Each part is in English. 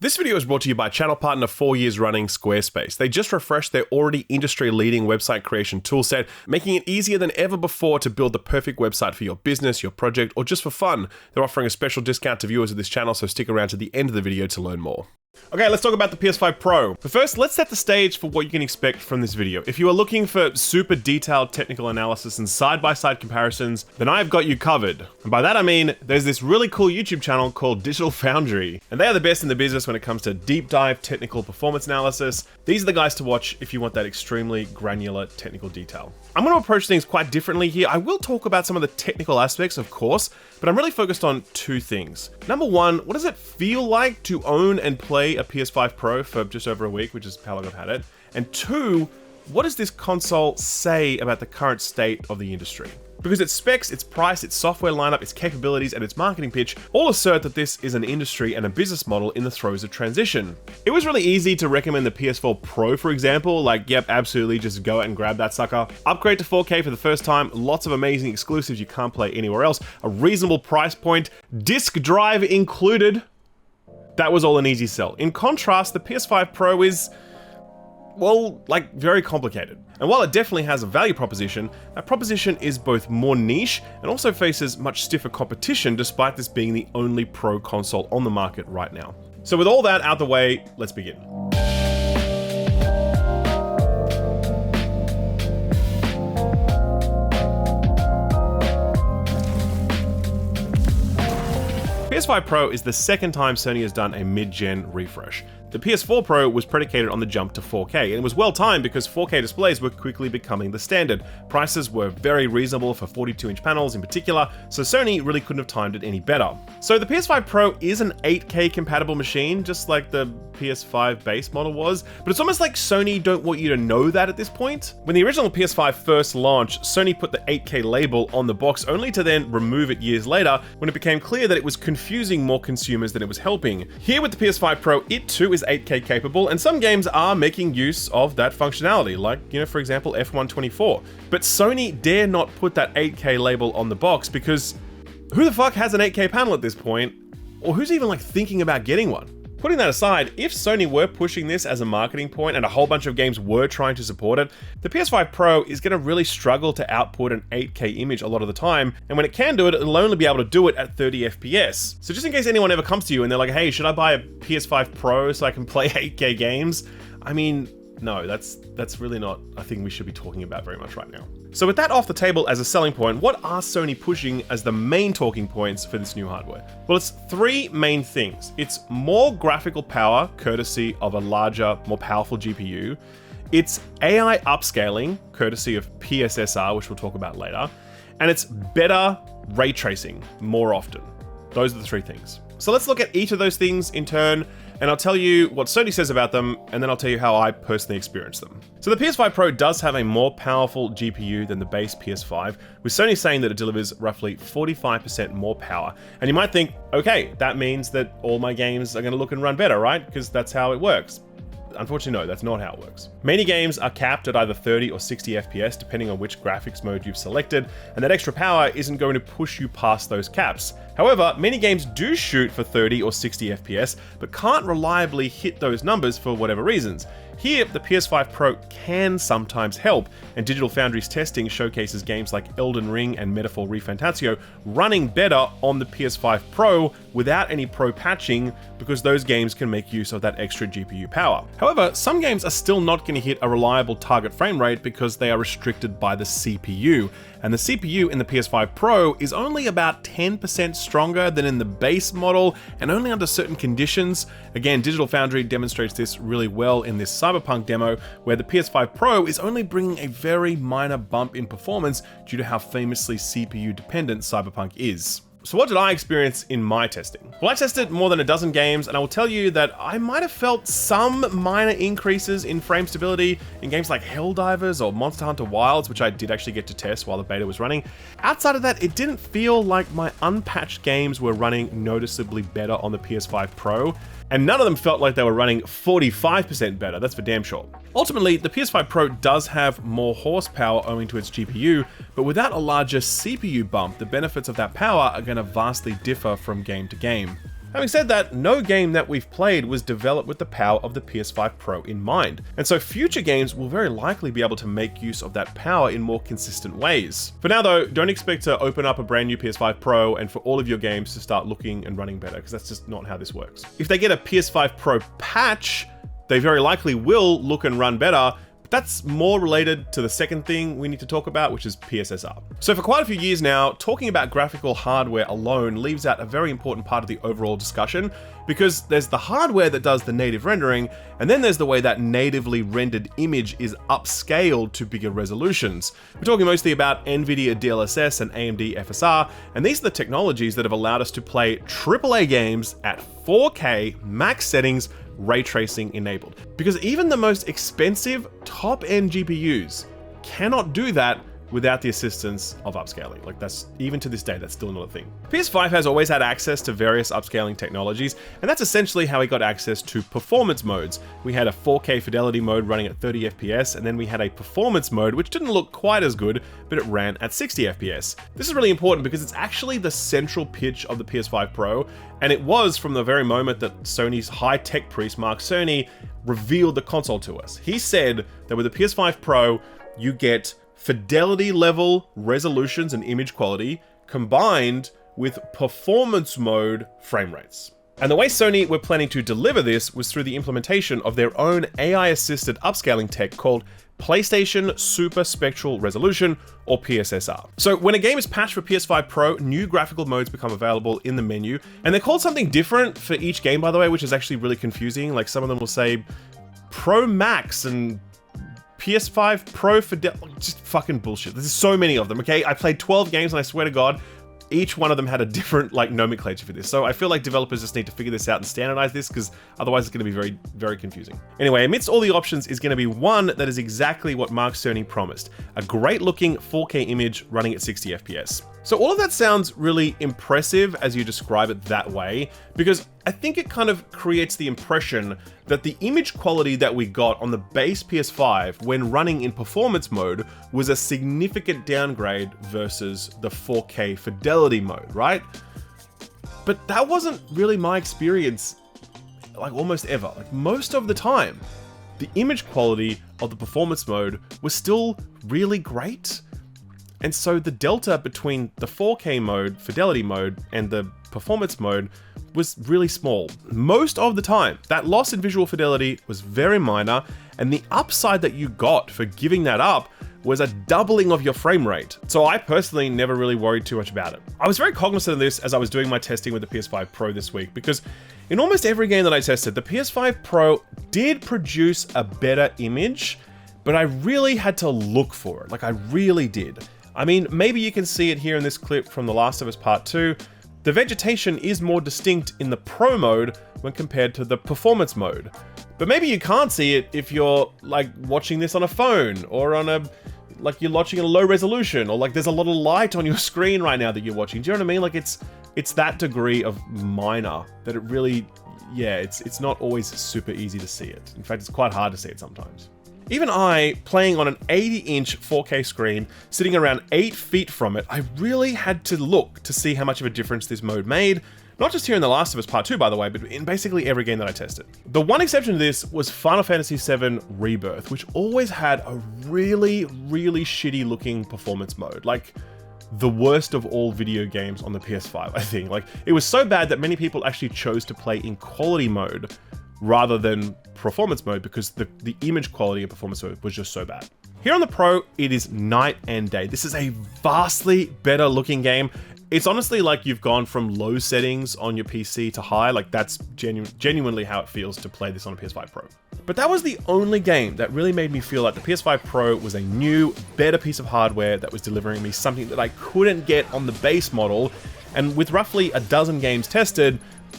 This video is brought to you by channel partner 4 years running Squarespace. They just refreshed their already industry-leading website creation toolset, making it easier than ever before to build the perfect website for your business, your project, or just for fun. They're offering a special discount to viewers of this channel, so stick around to the end of the video to learn more. Okay, let's talk about the PS5 Pro. But first, let's set the stage for what you can expect from this video. If you are looking for super detailed technical analysis and side-by-side comparisons, then I've got you covered. And by that I mean, there's this really cool YouTube channel called Digital Foundry, and they are the best in the business when it comes to deep dive technical performance analysis. These are the guys to watch if you want that extremely granular technical detail. I'm going to approach things quite differently here. I will talk about some of the technical aspects, of course, but I'm really focused on two things. Number one, what does it feel like to own and play a PS5 Pro for just over a week, which is how long I've had it? And two, what does this console say about the current state of the industry? Because its specs, its price, its software lineup, its capabilities, and its marketing pitch all assert that this is an industry and a business model in the throes of transition. It was really easy to recommend the PS4 Pro, for example, like, yep, absolutely, just go out and grab that sucker. Upgrade to 4K for the first time, lots of amazing exclusives you can't play anywhere else, a reasonable price point, disc drive included. That was all an easy sell. In contrast, the PS5 Pro is, well, like, very complicated. And while it definitely has a value proposition, that proposition is both more niche and also faces much stiffer competition despite this being the only Pro console on the market right now. So with all that out the way, let's begin. PS5 Pro is the second time Sony has done a mid-gen refresh. The PS4 Pro was predicated on the jump to 4K, and it was well timed because 4K displays were quickly becoming the standard. Prices were very reasonable for 42-inch panels in particular, so Sony really couldn't have timed it any better. So the PS5 Pro is an 8K compatible machine, just like the PS5 base model was, but it's almost like Sony don't want you to know that at this point. When the original PS5 first launched, Sony put the 8K label on the box only to then remove it years later when it became clear that it was confusing more consumers than it was helping. Here with the PS5 Pro, it too is 8K capable, and some games are making use of that functionality, like, for example, F1 24. But Sony dare not put that 8K label on the box because who the fuck has an 8K panel at this point? Or who's even thinking about getting one? Putting that aside, if Sony were pushing this as a marketing point and a whole bunch of games were trying to support it, the PS5 Pro is going to really struggle to output an 8K image a lot of the time, and when it can do it, it'll only be able to do it at 30 FPS. So just in case anyone ever comes to you and they're like, hey, should I buy a PS5 Pro so I can play 8K games? I mean, no, that's really not a thing we should be talking about very much right now. So with that off the table as a selling point, what are Sony pushing as the main talking points for this new hardware? Well, it's three main things. It's more graphical power, courtesy of a larger, more powerful GPU. It's AI upscaling, courtesy of PSSR, which we'll talk about later. And it's better ray tracing more often. Those are the three things. So let's look at each of those things in turn, and I'll tell you what Sony says about them, and then I'll tell you how I personally experienced them. So the PS5 Pro does have a more powerful GPU than the base PS5, with Sony saying that it delivers roughly 45% more power. And you might think, okay, that means that all my games are going to look and run better, right? Because that's how it works. Unfortunately, no, that's not how it works. Many games are capped at either 30 or 60 FPS, depending on which graphics mode you've selected, and that extra power isn't going to push you past those caps. However, many games do shoot for 30 or 60 FPS, but can't reliably hit those numbers for whatever reasons. Here, the PS5 Pro can sometimes help, and Digital Foundry's testing showcases games like Elden Ring and Metaphor ReFantasio running better on the PS5 Pro without any Pro patching, because those games can make use of that extra GPU power. However, some games are still not going to hit a reliable target frame rate because they are restricted by the CPU, and the CPU in the PS5 Pro is only about 10% stronger than in the base model, and only under certain conditions. Again, Digital Foundry demonstrates this really well in this Cyberpunk demo, where the PS5 Pro is only bringing a very minor bump in performance due to how famously CPU dependent Cyberpunk is. So what did I experience in my testing? Well, I tested more than a dozen games, and I will tell you that I might have felt some minor increases in frame stability in games like Helldivers or Monster Hunter Wilds, which I did actually get to test while the beta was running. Outside of that, it didn't feel like my unpatched games were running noticeably better on the PS5 Pro, and none of them felt like they were running 45% better, that's for damn sure. Ultimately, the PS5 Pro does have more horsepower owing to its GPU, but without a larger CPU bump, the benefits of that power are going to vastly differ from game to game. Having said that, no game that we've played was developed with the power of the PS5 Pro in mind, and so future games will very likely be able to make use of that power in more consistent ways. For now though, don't expect to open up a brand new PS5 Pro and for all of your games to start looking and running better, because that's just not how this works. If they get a PS5 Pro patch, they very likely will look and run better. That's more related to the second thing we need to talk about, which is PSSR. So for quite a few years now, talking about graphical hardware alone leaves out a very important part of the overall discussion, because there's the hardware that does the native rendering, and then there's the way that natively rendered image is upscaled to bigger resolutions. We're talking mostly about NVIDIA DLSS and AMD FSR, and these are the technologies that have allowed us to play AAA games at 4K max settings, ray tracing enabled. Because even the most expensive top-end GPUs cannot do that without the assistance of upscaling. Like, that's, even to this day, that's still not a thing. PS5 has always had access to various upscaling technologies, and that's essentially how we got access to performance modes. We had a 4K fidelity mode running at 30 FPS, and then we had a performance mode which didn't look quite as good, but it ran at 60 FPS. This is really important because it's actually the central pitch of the PS5 Pro, and it was from the very moment that Sony's high-tech priest Mark Cerny revealed the console to us. He said that with the PS5 Pro, you get fidelity level resolutions and image quality combined with performance mode frame rates. And the way Sony were planning to deliver this was through the implementation of their own AI-assisted upscaling tech called PlayStation Super Spectral Resolution, or PSSR. So when a game is patched for PS5 Pro, new graphical modes become available in the menu, and they're called something different for each game, by the way, which is actually really confusing. Like, some of them will say Pro Max and PS5 Pro Fidelity, just fucking bullshit. There's so many of them, okay? I played 12 games and I swear to God, each one of them had a different nomenclature for this. So I feel like developers just need to figure this out and standardize this, because otherwise it's going to be very, very confusing. Anyway, amidst all the options is going to be one that is exactly what Mark Cerny promised: a great looking 4K image running at 60 FPS. So all of that sounds really impressive as you describe it that way, because I think it kind of creates the impression that the image quality that we got on the base PS5 when running in performance mode was a significant downgrade versus the 4K fidelity mode, right? But that wasn't really my experience, like, almost ever. Like, most of the time, the image quality of the performance mode was still really great. And so the delta between the 4K mode, fidelity mode, and the performance mode was really small. Most of the time, that loss in visual fidelity was very minor, and the upside that you got for giving that up was a doubling of your frame rate. So I personally never really worried too much about it. I was very cognizant of this as I was doing my testing with the PS5 Pro this week, because in almost every game that I tested, the PS5 Pro did produce a better image, but I really had to look for it. Like, I really did. I mean, maybe you can see it here in this clip from The Last of Us Part 2. The vegetation is more distinct in the Pro mode when compared to the performance mode. But maybe you can't see it if you're, like, watching this on a phone, or on a, like, you're watching at a low resolution, or like there's a lot of light on your screen right now that you're watching. Do you know what I mean? Like, it's that degree of minor that it really, yeah, it's not always super easy to see it. In fact, it's quite hard to see it sometimes. Even I, playing on an 80-inch 4K screen, sitting around 8 feet from it, I really had to look to see how much of a difference this mode made. Not just here in The Last of Us Part 2, by the way, but in basically every game that I tested. The one exception to this was Final Fantasy VII Rebirth, which always had a really, really shitty looking performance mode. Like, the worst of all video games on the PS5, I think. Like, it was so bad that many people actually chose to play in quality mode rather than performance mode, because the image quality of performance mode was just so bad. Here on the Pro, it is night and day. This is a vastly better looking game. It's honestly like you've gone from low settings on your PC to high. Like, that's genuinely how it feels to play this on a PS5 Pro. But that was the only game that really made me feel like the PS5 Pro was a new, better piece of hardware that was delivering me something that I couldn't get on the base model. And with roughly a dozen games tested,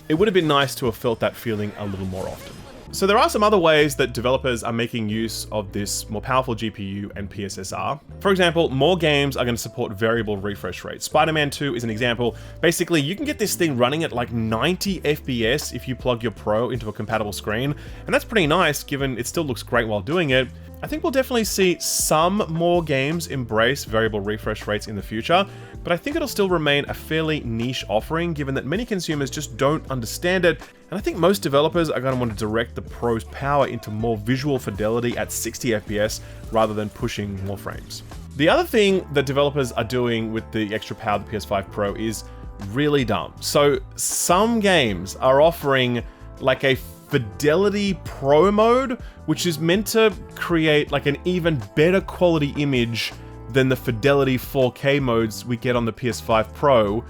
it would have been nice to have felt that feeling a little more often. So there are some other ways that developers are making use of this more powerful GPU and PSSR. For example, more games are going to support variable refresh rates. Spider-Man 2 is an example. Basically, you can get this thing running at like 90 FPS if you plug your Pro into a compatible screen, and that's pretty nice given it still looks great while doing it. I think we'll definitely see some more games embrace variable refresh rates in the future, but I think it'll still remain a fairly niche offering given that many consumers just don't understand it, and I think most developers are going to want to direct the Pro's power into more visual fidelity at 60 FPS rather than pushing more frames. The other thing that developers are doing with the extra power of the PS5 Pro is really dumb. So some games are offering like a Fidelity Pro mode, which is meant to create like an even better quality image than the Fidelity 4K modes we get on the PS5 Pro,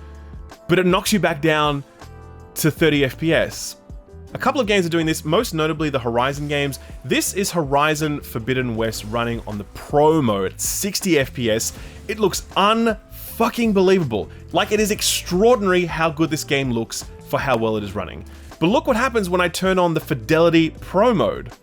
but it knocks you back down to 30 FPS. A couple of games are doing this, most notably the Horizon games. This is Horizon Forbidden West running on the Pro mode at 60 FPS. It looks unfucking believable. Like, it is extraordinary how good this game looks for how well it is running. But look what happens when I turn on the Fidelity Pro mode.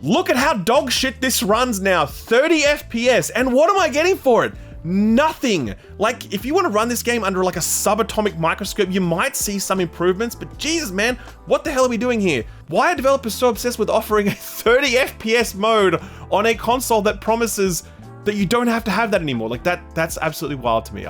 Look at how dog shit this runs now, 30 FPS, and what am I getting for it? Nothing. Like, if you want to run this game under like a subatomic microscope, you might see some improvements, but Jesus, man, what the hell are we doing here? Why are developers so obsessed with offering a 30 FPS mode on a console that promises that you don't have to have that anymore? Like, that's absolutely wild to me.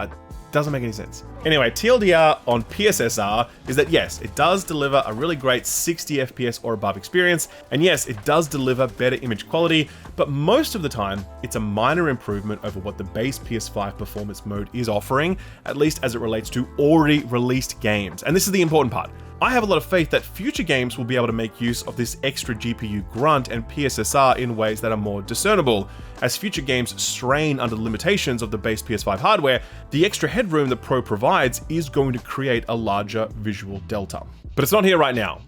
Doesn't make any sense. Anyway, TLDR on PSSR is that yes, it does deliver a really great 60 FPS or above experience, and yes, it does deliver better image quality, but most of the time, it's a minor improvement over what the base PS5 performance mode is offering, at least as it relates to already released games. And this is the important part. I have a lot of faith that future games will be able to make use of this extra GPU grunt and PSSR in ways that are more discernible. As future games strain under the limitations of the base PS5 hardware, the extra headroom that Pro provides is going to create a larger visual delta. But it's not here right now.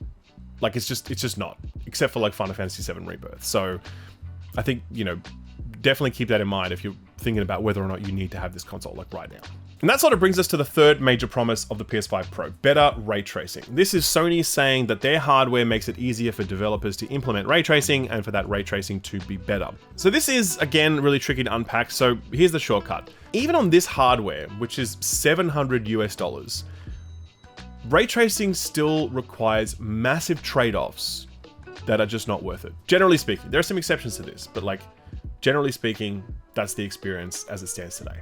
Like, it's just not, except for like Final Fantasy VII Rebirth. So I think, you know, definitely keep that in mind if you're thinking about whether or not you need to have this console like right now. And that sort of brings us to the third major promise of the PS5 Pro, better ray tracing. This is Sony saying that their hardware makes it easier for developers to implement ray tracing and for that ray tracing to be better. So this is, again, really tricky to unpack, so here's the shortcut. Even on this hardware, which is $700 US, ray tracing still requires massive trade-offs that are just not worth it. Generally speaking, there are some exceptions to this, but like, generally speaking, that's the experience as it stands today.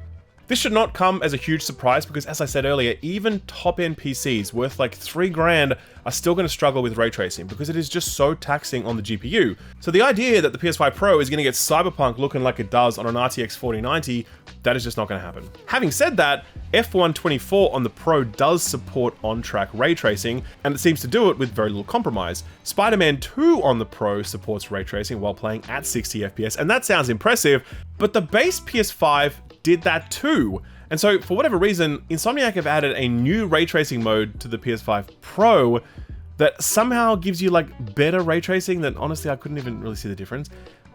This should not come as a huge surprise because, as I said earlier, even top-end PCs worth like $3,000 are still going to struggle with ray tracing because it is just so taxing on the GPU. So the idea that the PS5 Pro is going to get cyberpunk looking like it does on an RTX 4090, that is just not going to happen. Having said that, F124 on the Pro does support on-track ray tracing, and it seems to do it with very little compromise. Spider-Man 2 on the Pro supports ray tracing while playing at 60 FPS, and that sounds impressive, but the base PS5 did that too. And so for whatever reason, Insomniac have added a new ray tracing mode to the PS5 Pro that somehow gives you like better ray tracing that honestly I couldn't even really see the difference,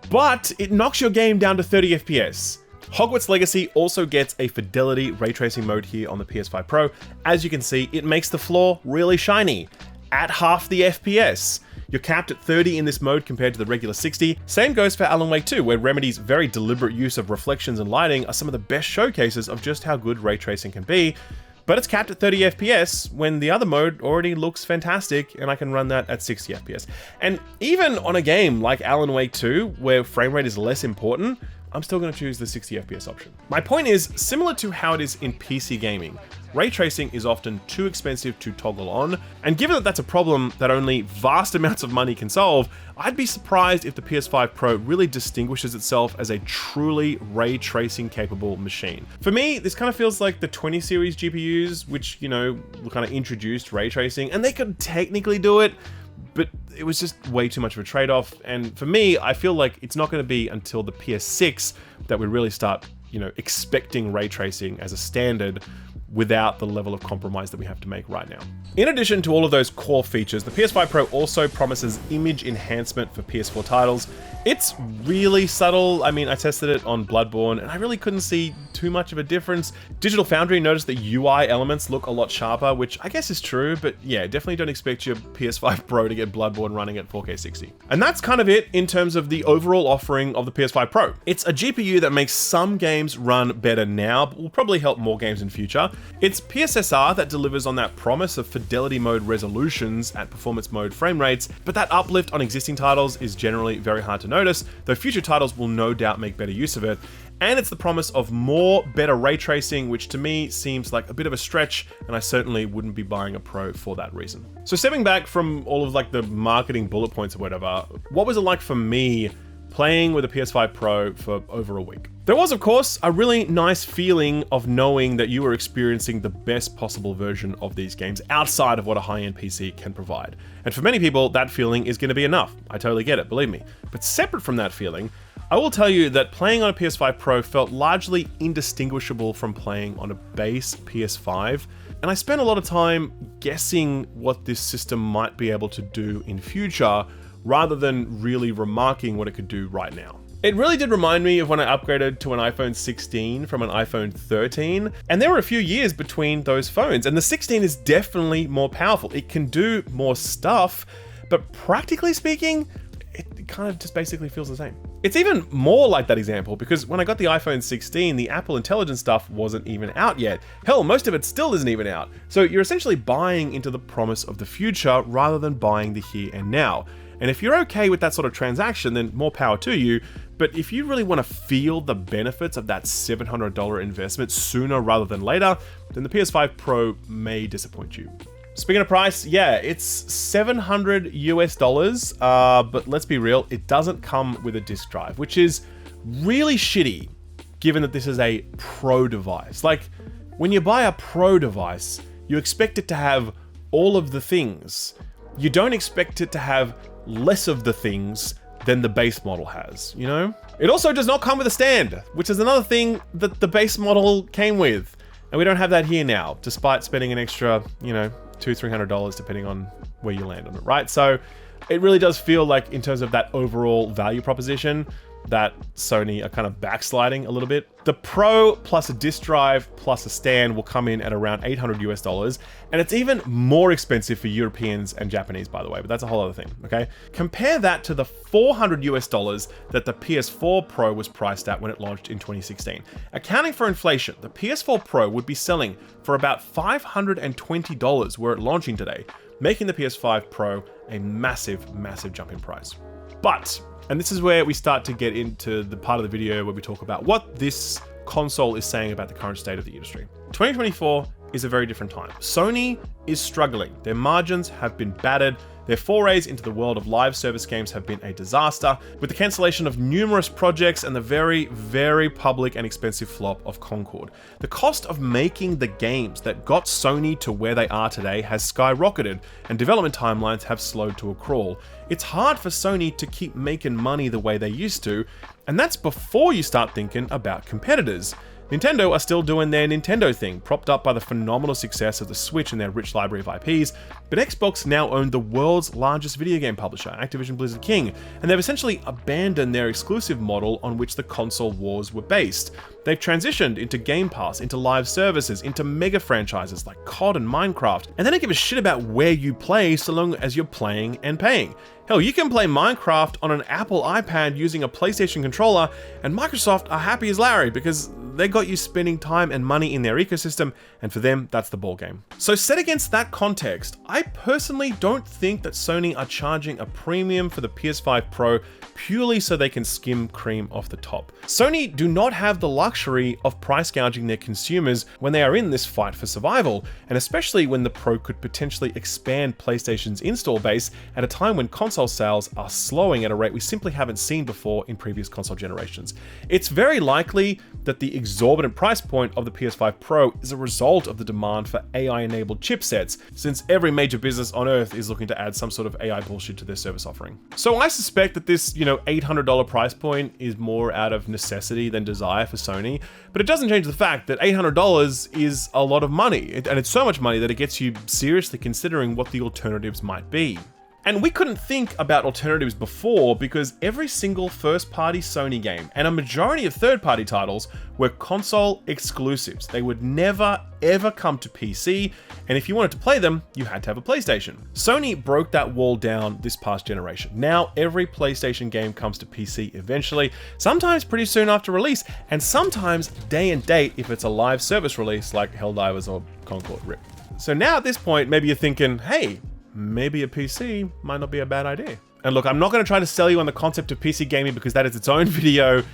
but it knocks your game down to 30 FPS. Hogwarts Legacy also gets a Fidelity ray tracing mode here on the PS5 Pro. As you can see, it makes the floor really shiny at half the FPS. You're capped at 30 in this mode compared to the regular 60. Same goes for Alan Wake 2, where Remedy's very deliberate use of reflections and lighting are some of the best showcases of just how good ray tracing can be. But it's capped at 30 FPS when the other mode already looks fantastic and I can run that at 60 FPS. And even on a game like Alan Wake 2, where frame rate is less important, I'm still going to choose the 60 FPS option. My point is, similar to how it is in PC gaming, ray tracing is often too expensive to toggle on, and given that that's a problem that only vast amounts of money can solve, I'd be surprised if the PS5 Pro really distinguishes itself as a truly ray tracing capable machine. For me, this kind of feels like the 20 series GPUs, which, you know, kind of introduced ray tracing, and they could technically do it, but it was just way too much of a trade-off. And for me, I feel like it's not going to be until the PS6 that we really start, you know, expecting ray tracing as a standard without the level of compromise that we have to make right now. In addition to all of those core features, the PS5 Pro also promises image enhancement for PS4 titles. It's really subtle. I mean, I tested it on Bloodborne and I really couldn't see too much of a difference. Digital Foundry noticed that UI elements look a lot sharper, which I guess is true, but yeah, definitely don't expect your PS5 Pro to get Bloodborne running at 4K 60. And that's kind of it in terms of the overall offering of the PS5 Pro. It's a GPU that makes some games run better now, but will probably help more games in future. It's PSSR that delivers on that promise of fidelity mode resolutions at performance mode frame rates, but that uplift on existing titles is generally very hard to notice, though future titles will no doubt make better use of it. And it's the promise of more, better ray tracing, which to me seems like a bit of a stretch, and I certainly wouldn't be buying a Pro for that reason. So stepping back from all of like the marketing bullet points or whatever, what was it like for me playing with a PS5 Pro for over a week? There was, of course, a really nice feeling of knowing that you were experiencing the best possible version of these games outside of what a high-end PC can provide. And for many people, that feeling is going to be enough. I totally get it, believe me. But separate from that feeling, I will tell you that playing on a PS5 Pro felt largely indistinguishable from playing on a base PS5, and I spent a lot of time guessing what this system might be able to do in future, rather than really remarking what it could do right now. It really did remind me of when I upgraded to an iPhone 16 from an iPhone 13, and there were a few years between those phones, and the 16 is definitely more powerful. It can do more stuff, but practically speaking, it kind of just basically feels the same. It's even more like that example because when I got the iPhone 16, the Apple Intelligence stuff wasn't even out yet. Hell, most of it still isn't even out. So you're essentially buying into the promise of the future rather than buying the here and now. And if you're okay with that sort of transaction, then more power to you. But if you really want to feel the benefits of that $700 investment sooner rather than later, then the PS5 Pro may disappoint you. Speaking of price, yeah, it's $700 US, but let's be real, it doesn't come with a disk drive, which is really shitty given that this is a Pro device. Like, when you buy a Pro device, you expect it to have all of the things. You don't expect it to have less of the things than the base model has, you know? It also does not come with a stand, which is another thing that the base model came with. And we don't have that here now, despite spending an extra, you know, $200-300 depending on where you land on it, right? So it really does feel like, in terms of that overall value proposition, that Sony are kind of backsliding a little bit. The Pro plus a disk drive plus a stand will come in at around $800 US, and it's even more expensive for Europeans and Japanese, by the way, but that's a whole other thing, okay? Compare that to the $400 US that the PS4 Pro was priced at when it launched in 2016. Accounting for inflation, the PS4 Pro would be selling for about $520 were it launching today, making the PS5 Pro a massive, massive jump in price. But, and this is where we start to get into the part of the video where we talk about what this console is saying about the current state of the industry. 2024 is a very different time. Sony is struggling. Their margins have been battered. Their forays into the world of live service games have been a disaster, with the cancellation of numerous projects and the very, very public and expensive flop of Concord. The cost of making the games that got Sony to where they are today has skyrocketed, and development timelines have slowed to a crawl. It's hard for Sony to keep making money the way they used to, and that's before you start thinking about competitors. Nintendo are still doing their Nintendo thing, propped up by the phenomenal success of the Switch and their rich library of IPs, but Xbox now own the world's largest video game publisher, Activision Blizzard King, and they've essentially abandoned their exclusive model on which the console wars were based. They've transitioned into Game Pass, into live services, into mega franchises like COD and Minecraft, and they don't give a shit about where you play so long as you're playing and paying. Hell, you can play Minecraft on an Apple iPad using a PlayStation controller, and Microsoft are happy as Larry because they got you spending time and money in their ecosystem, and for them, that's the ballgame. So set against that context, I personally don't think that Sony are charging a premium for the PS5 Pro purely so they can skim cream off the top. Sony do not have the luxury of price gouging their consumers when they are in this fight for survival, and especially when the Pro could potentially expand PlayStation's install base at a time when console sales are slowing at a rate we simply haven't seen before in previous console generations. It's very likely that the exorbitant price point of the PS5 Pro is a result of the demand for AI-enabled chipsets, since every major business on Earth is looking to add some sort of AI bullshit to their service offering. So I suspect that this, $800 price point is more out of necessity than desire for Sony, but it doesn't change the fact that $800 is a lot of money, and it's so much money that it gets you seriously considering what the alternatives might be. And we couldn't think about alternatives before because every single first-party Sony game and a majority of third-party titles were console exclusives. They would never, ever come to PC, and if you wanted to play them, you had to have a PlayStation. Sony broke that wall down this past generation. Now every PlayStation game comes to PC eventually, sometimes pretty soon after release, and sometimes day and date if it's a live service release like Helldivers or Concord Rip. So now at this point, maybe you're thinking, hey, maybe a PC might not be a bad idea. And look, I'm not going to try to sell you on the concept of PC gaming because that is its own video,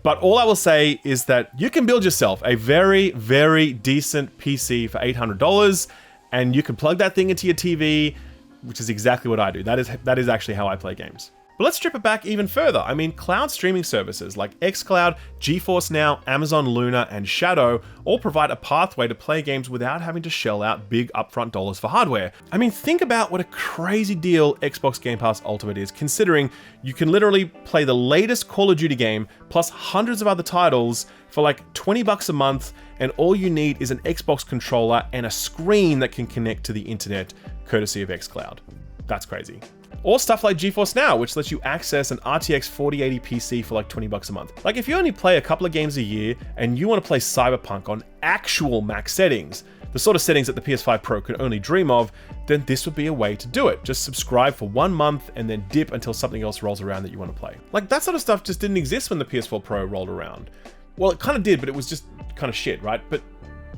but all I will say is that you can build yourself a very, very decent PC for $800, and you can plug that thing into your TV, which is exactly what I do. That is actually how I play games. But let's strip it back even further. I mean, cloud streaming services like xCloud, GeForce Now, Amazon Luna, and Shadow all provide a pathway to play games without having to shell out big upfront dollars for hardware. I mean, think about what a crazy deal Xbox Game Pass Ultimate is, considering you can literally play the latest Call of Duty game plus hundreds of other titles for like $20 a month, and all you need is an Xbox controller and a screen that can connect to the internet, courtesy of xCloud. That's crazy. Or stuff like GeForce Now, which lets you access an RTX 4080 PC for like $20 a month. Like if you only play a couple of games a year and you want to play Cyberpunk on actual max settings, the sort of settings that the PS5 Pro could only dream of, then this would be a way to do it. Just subscribe for 1 month and then dip until something else rolls around that you want to play. Like that sort of stuff just didn't exist when the PS4 Pro rolled around. Well, it kind of did, but it was just kind of shit, right? But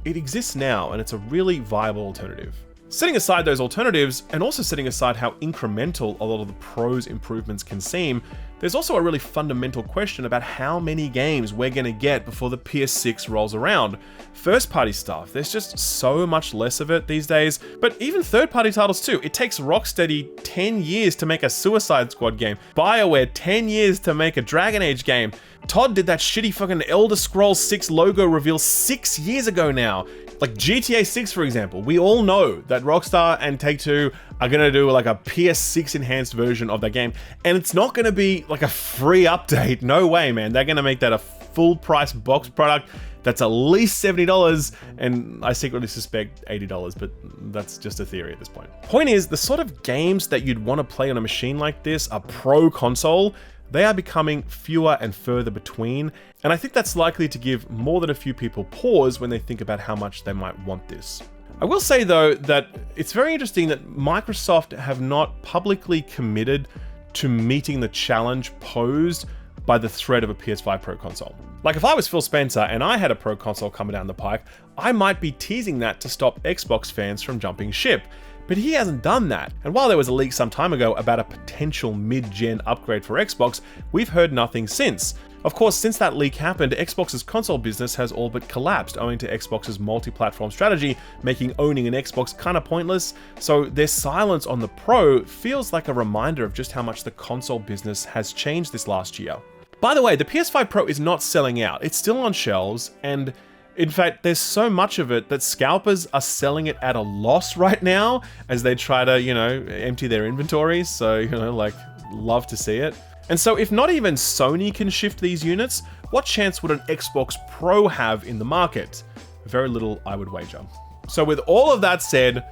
it exists now and it's a really viable alternative. Setting aside those alternatives, and also setting aside how incremental a lot of the Pro's improvements can seem, there's also a really fundamental question about how many games we're going to get before the PS6 rolls around. First-party stuff, there's just so much less of it these days, but even third-party titles too. It takes Rocksteady 10 years to make a Suicide Squad game, BioWare 10 years to make a Dragon Age game. Todd did that shitty fucking Elder Scrolls 6 logo reveal 6 years ago now. Like GTA 6, for example, we all know that Rockstar and Take-Two are gonna do like a PS6 enhanced version of that game, and it's not gonna be like a free update. No way, man. They're gonna make that a full price box product that's at least $70, and I secretly suspect $80, but that's just a theory at this point. Point is, the sort of games that you'd want to play on a machine like this, a pro console, they are becoming fewer and further between, and I think that's likely to give more than a few people pause when they think about how much they might want this. I will say though that it's very interesting that Microsoft have not publicly committed to meeting the challenge posed by the threat of a PS5 Pro console. Like if I was Phil Spencer and I had a Pro console coming down the pike, I might be teasing that to stop Xbox fans from jumping ship. But he hasn't done that. And while there was a leak some time ago about a potential mid-gen upgrade for Xbox, we've heard nothing since. Of course, since that leak happened, Xbox's console business has all but collapsed owing to Xbox's multi-platform strategy, making owning an Xbox kinda pointless, so their silence on the Pro feels like a reminder of just how much the console business has changed this last year. By the way, the PS5 Pro is not selling out. It's still on shelves, and in fact, there's so much of it that scalpers are selling it at a loss right now as they try to, empty their inventories. So, like, love to see it. And so if not even Sony can shift these units, what chance would an Xbox Pro have in the market? Very little, I would wager. So with all of that said,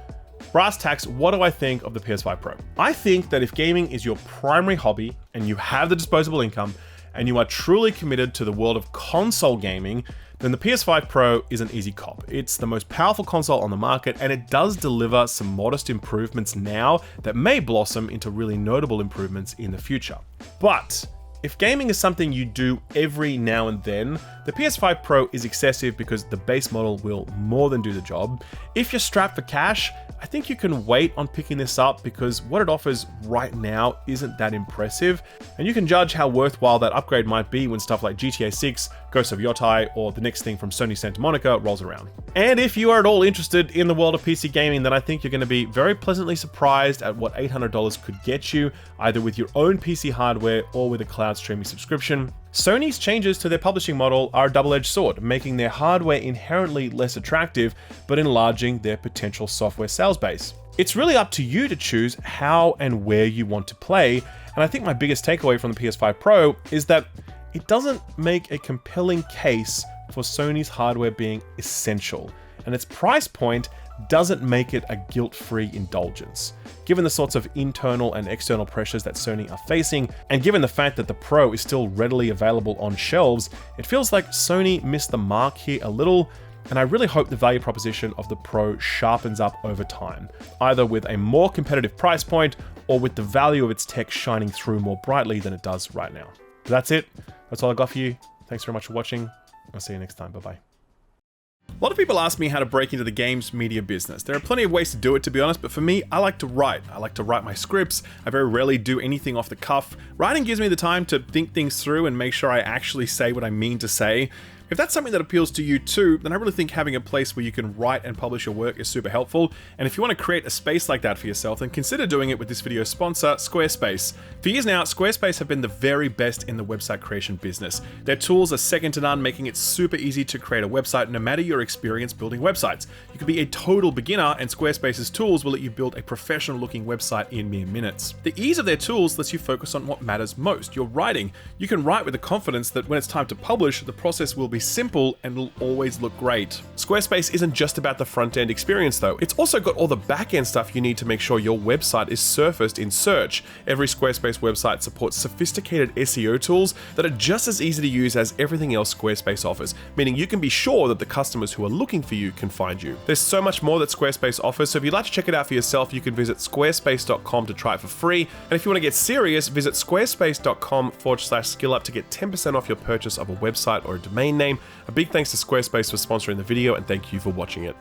brass tacks, what do I think of the PS5 Pro? I think that if gaming is your primary hobby and you have the disposable income and you are truly committed to the world of console gaming, then the PS5 Pro is an easy cop. It's the most powerful console on the market, and it does deliver some modest improvements now that may blossom into really notable improvements in the future. But if gaming is something you do every now and then, the PS5 Pro is excessive because the base model will more than do the job. If you're strapped for cash, I think you can wait on picking this up because what it offers right now isn't that impressive, and you can judge how worthwhile that upgrade might be when stuff like GTA 6, Ghost of Yotei, or the next thing from Sony Santa Monica rolls around. And if you are at all interested in the world of PC gaming, then I think you're going to be very pleasantly surprised at what $800 could get you, either with your own PC hardware or with a cloud streaming subscription. Sony's changes to their publishing model are a double-edged sword, making their hardware inherently less attractive, but enlarging their potential software sales base. It's really up to you to choose how and where you want to play, and I think my biggest takeaway from the PS5 Pro is that it doesn't make a compelling case for Sony's hardware being essential, and its price point doesn't make it a guilt-free indulgence. Given the sorts of internal and external pressures that Sony are facing, and given the fact that the Pro is still readily available on shelves, it feels like Sony missed the mark here a little, and I really hope the value proposition of the Pro sharpens up over time, either with a more competitive price point or with the value of its tech shining through more brightly than it does right now. But that's it. That's all I got for you. Thanks very much for watching. I'll see you next time. Bye-bye. A lot of people ask me how to break into the games media business. There are plenty of ways to do it, to be honest, but for me, I like to write. I like to write my scripts. I very rarely do anything off the cuff. Writing gives me the time to think things through and make sure I actually say what I mean to say. If that's something that appeals to you too, then I really think having a place where you can write and publish your work is super helpful. And if you want to create a space like that for yourself, then consider doing it with this video's sponsor, Squarespace. For years now, Squarespace have been the very best in the website creation business. Their tools are second to none, making it super easy to create a website no matter your experience building websites. You could be a total beginner, and Squarespace's tools will let you build a professional looking website in mere minutes. The ease of their tools lets you focus on what matters most, your writing. You can write with the confidence that when it's time to publish, the process will be simple and will always look great. Squarespace isn't just about the front-end experience though. It's also got all the back-end stuff you need to make sure your website is surfaced in search. Every Squarespace website supports sophisticated SEO tools that are just as easy to use as everything else Squarespace offers, meaning you can be sure that the customers who are looking for you can find you. There's so much more that Squarespace offers, so if you'd like to check it out for yourself, you can visit squarespace.com to try it for free. And if you want to get serious, visit squarespace.com/skillup to get 10% off your purchase of a website or a domain name. A big thanks to Squarespace for sponsoring the video, and thank you for watching it.